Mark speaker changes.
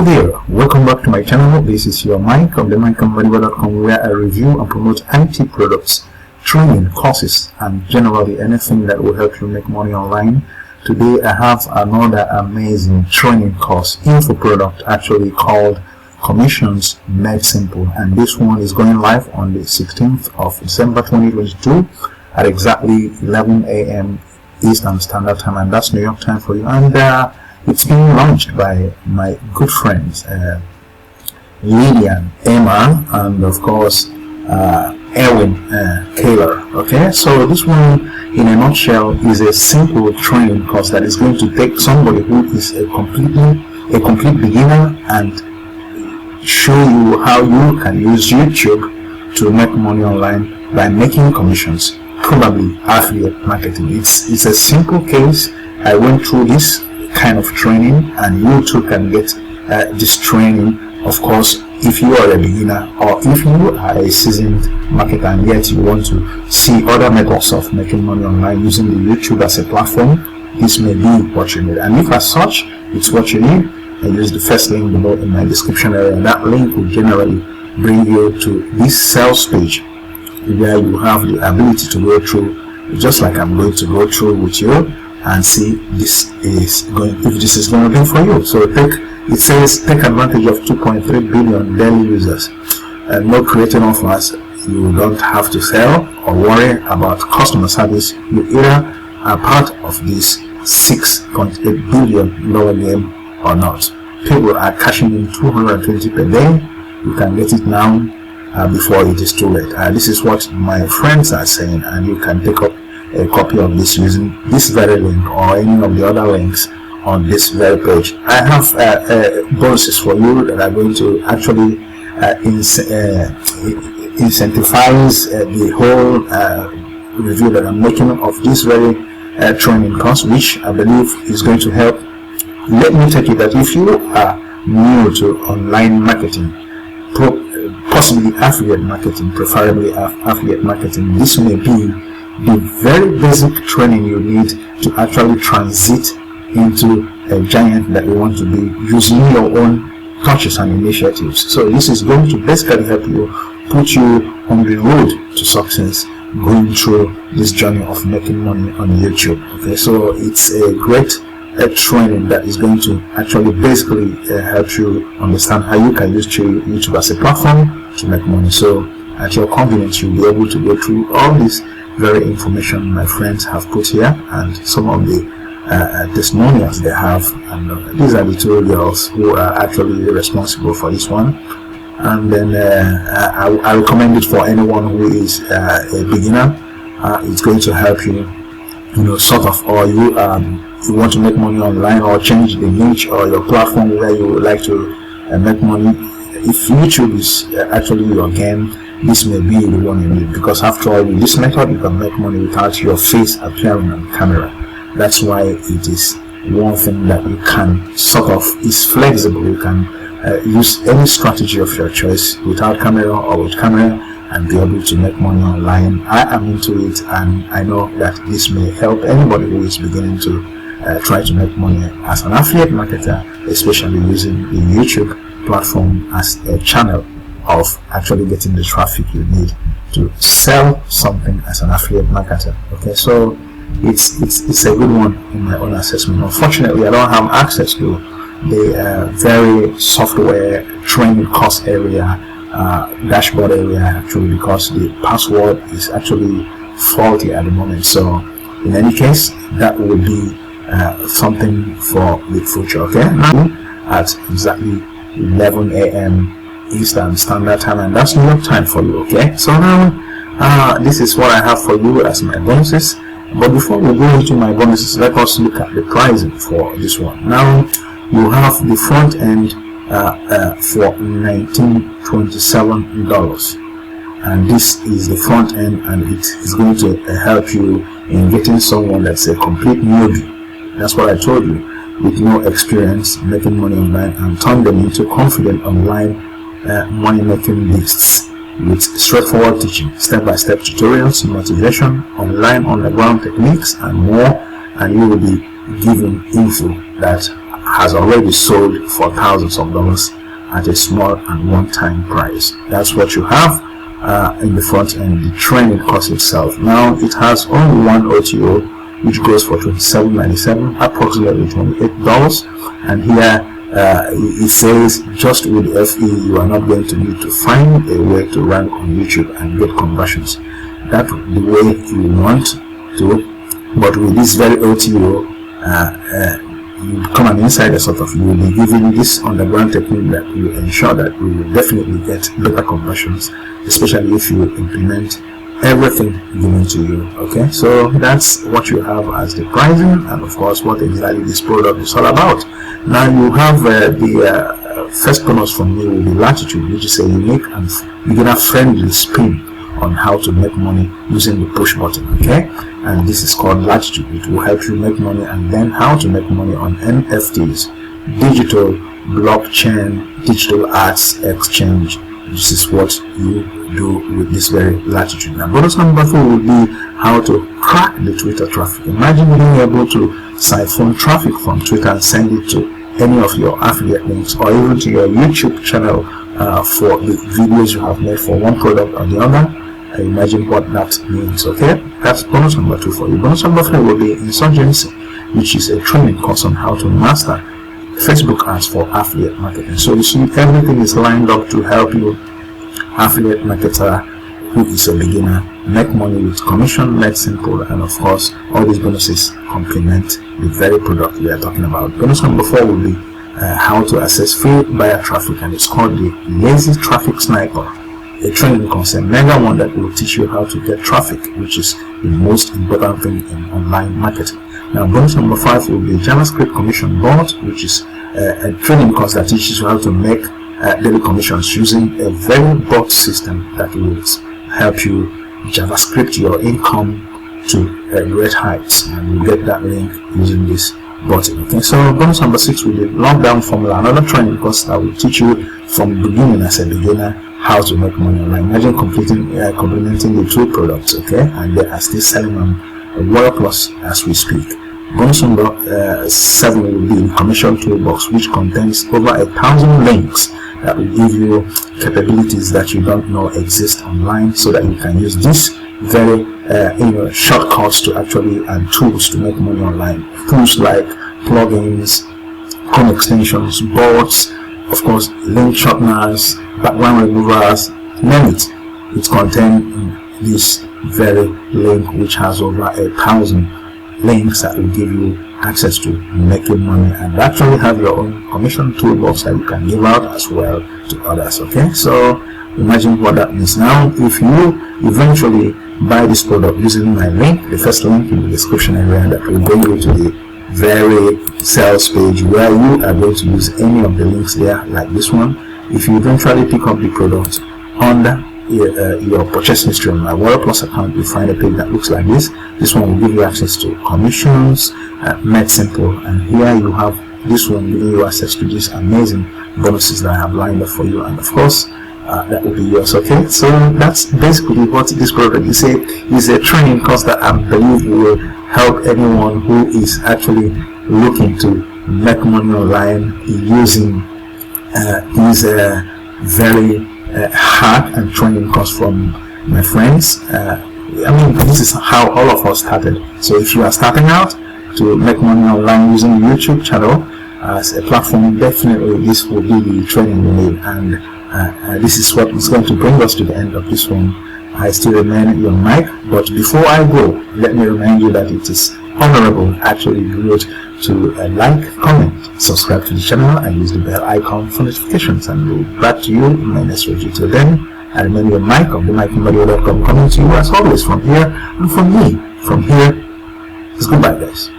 Speaker 1: there, welcome back to my channel. This is your Mike of the Mbadiwe.com, where I review and promote IT products, training, courses, and generally anything that will help you make money online. Today I have another amazing training course, info product actually, called Commissions Made Simple, and this one is going live on the 16th of December 2022 at exactly 11 a.m. Eastern Standard Time, and that's New York time for you. And it's being launched by my good friends Lillian, Emma, and of course Erwin Kaler. Okay, so this one in a nutshell is a simple training course that is going to take somebody who is a complete beginner and show you how you can use YouTube to make money online by making commissions, probably affiliate marketing. It's a simple case. I went through this kind of training, and you too can get this training, of course, if you are a beginner or if you are a seasoned marketer and yet you want to see other methods of making money online using the YouTube as a platform. This may be what you need, and if as such it's what you need, I use the first link below in my description area. That link will generally bring you to this sales page where you have the ability to go through, just like I'm going to go through with you, and see if this is going to be for you. So it says take advantage of 2.3 billion daily users and no creating offers. You don't have to sell or worry about customer service. You either are part of this $6.8 billion game or not. People are cashing in 220 per day. You can get it now before it is too late. This is what my friends are saying, and you can take up a copy of this using this very link or any of the other links on this very page. I have bonuses for you that are going to actually incentivize the whole review that I'm making of this very training course, which I believe is going to help. Let me tell you that if you are new to online marketing, possibly affiliate marketing, preferably affiliate marketing, this may be the very basic training you need to actually transit into a giant that you want to be, using your own touches and initiatives. So this is going to basically help you, put you on the road to success, going through this journey of making money on YouTube. Okay, so it's a great training that is going to actually basically help you understand how you can use YouTube as a platform to make money. So at your convenience, you'll be able to go through all this very information my friends have put here, and some of the testimonials they have, and these are the two girls who are actually responsible for this one. And then I recommend it for anyone who is a beginner. It's going to help you, sort of, or you want to make money online or change the niche or your platform where you would like to make money. If YouTube is actually your game, this may be the one you need, because after all, with this method you can make money without your face appearing on camera. That's why it is one thing that you can sort of, is flexible. You can use any strategy of your choice, without camera or with camera, and be able to make money online. I am into it, and I know that this may help anybody who is beginning to try to make money as an affiliate marketer, especially using the YouTube platform as a channel of actually getting the traffic you need to sell something as an affiliate marketer. Okay, so it's a good one in my own assessment. Unfortunately, I don't have access to the very software training course area, dashboard area, actually, because the password is actually faulty at the moment. So in any case, that will be something for the future. Okay, now at exactly 11 a.m. Eastern Standard Time, and that's New York time for you. Okay, so now this is what I have for you as my bonuses. But before we go into my bonuses, let us look at the pricing for this one. Now you have the front end for $1927, and this is the front end, and it is going to help you in getting someone that's a complete newbie. That's what I told you, with no experience making money online, and turn them into confident online money making lists with straightforward teaching, step-by-step tutorials, motivation, online on the ground techniques, and more. And you will be given info that has already sold for thousands of dollars at a small and one-time price. That's what you have in the front end, the training course itself. Now it has only one OTO, which goes for $27.97, approximately $28. And here it says, just with FE, you are not going to need to find a way to rank on YouTube and get conversions. That's the way you want to. But with this very OTO, you become an insider sort of. You will be given this underground technique that will ensure that you will definitely get better conversions, especially if you implement everything given to you. Okay, so that's what you have as the pricing, and of course what exactly this product is all about. Now you have the first bonus from me will be Latitude, which is a unique and beginner friendly spin on how to make money using the push button. Okay, and this is called Latitude. It will help you make money and learn how to make money on NFTs, digital blockchain, digital arts exchange. This is what you do with this very Latitude. Now bonus number 4 will be how to crack the Twitter traffic. Imagine being able to siphon traffic from Twitter and send it to any of your affiliate links or even to your YouTube channel for the videos you have made for one product or the other. Imagine what that means. Okay, that's bonus number 2 for you. Bonus number 3 will be Insurgency, which is a training course on how to master Facebook ads for affiliate marketing. So you see, everything is lined up to help you, affiliate marketer who is a beginner, make money with commission made simple. And of course, all these bonuses complement the very product we are talking about. Bonus number 4 will be how to access free buyer traffic, and it's called the Lazy Traffic Sniper, a training concept, mega one that will teach you how to get traffic, which is the most important thing in online marketing. Now bonus number 5 will be JavaScript Commission Board, which is a training course that teaches you how to make daily commissions using a very bot system that will help you JavaScript your income to great heights, and you get that link using this button. Okay, so bonus number 6 will be Lockdown Formula, another training course that will teach you from the beginning as a beginner how to make money online. Imagine complementing the 2 products, okay, and they are still selling on Water Plus as we speak. Bonus number 7 will be Commission Toolbox, which contains over 1,000 links that will give you capabilities that you don't know exist online, so that you can use this very shortcuts to actually, and tools to make money online. Tools like plugins, Chrome extensions, bots, of course link shorteners, background removers, name it. It contains this very link which has over 1,000 links that will give you access to making money, and actually have your own commission toolbox that you can give out as well to others. Okay, so imagine what that means. Now if you eventually buy this product using my link, the first link in the description area, that will bring you to the very sales page where you are going to use any of the links there, like this one. If you eventually pick up the product under your purchase history on my Water Plus account, you find a page that looks like this. This one will give you access to commissions made simple, and here you have this one giving you access to these amazing bonuses that I have lined up for you, and of course that will be yours. Okay, so that's basically what this product is. A training course that I believe will help anyone who is actually looking to make money online using these very hard and training course from my friends. I mean, this is how all of us started. So if you are starting out to make money online using the YouTube channel as a platform, definitely this will be the training you need, and this is what is going to bring us to the end of this one. I still remain your mic, but before I go, let me remind you that it is honorable, actually good, to like, comment, subscribe to the channel, and use the bell icon for notifications. And we'll be back to you in my next video. Till then, I remain your mic of the Mbadiwe.com, coming to you as always from here, and from me from here. It's goodbye, guys.